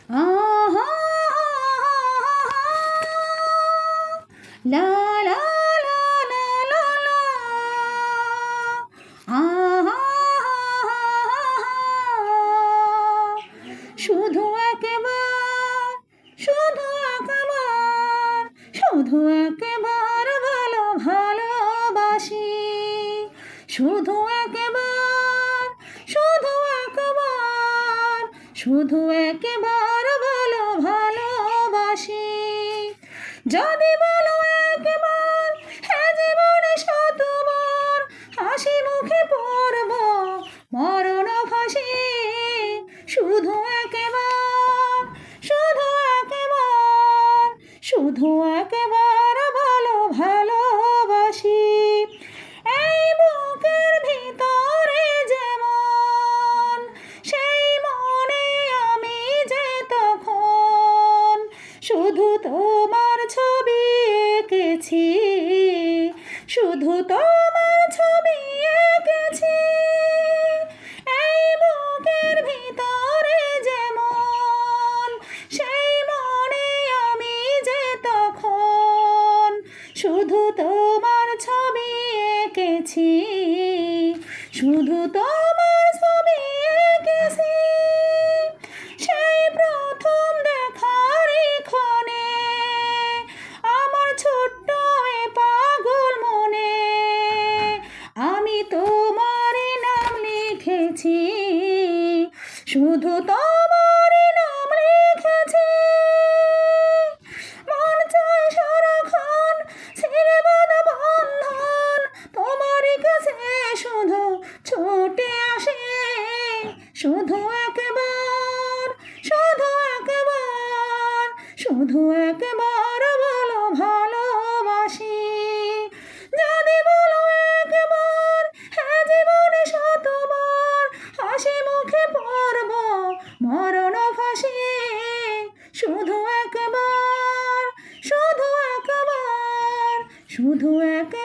আহা লা লা লা লা লা লা আহা শুধু একবার শুধু একবার শুধু একবার ভালো ভালোবাসি শুধু একবার শুধু একবার শুধু একবার ভালো ভালোবাসি যদি বলো একবার হ্যাঁ জীবনে শতবার হাসি মুখে পড়ব মরণ ফাঁসি শুধু একবার শুধু একবার শুধু একবার ভালো ভালোবাসি এই বুকের ভিতরে যেমন সেই মনে আমি যে তখন শুধু তোমার ছবি এঁকেছি শুধু তোমার ছবি এঁকেছি এই বুকের ভিতরে যেমন সেই মনে আমি যে তখন শুধু তোমার ছবি এঁকেছি শুধু তোমার ছবি এঁকেছি সেই প্রথম দেখারই ক্ষণে আমার ছোট্ট এ পাগল মনে আমি তোমারই নাম লিখেছি শুধু তোমারই নাম লিখেছি মন চায় সারাক্ষণ ছেড়ে বাঁধা বন্ধন তোমারই কাছে শুধু ছুটে আসে শুধু একবার শুধু একবার শুধু একবার বলো ভালোবাসি যদি বলো একবার হ্যাঁ জীবনে শতবার হাসি মুখে পড়ব মরণ ফাঁসি শুধু একবার শুধু একবার শুধু একবার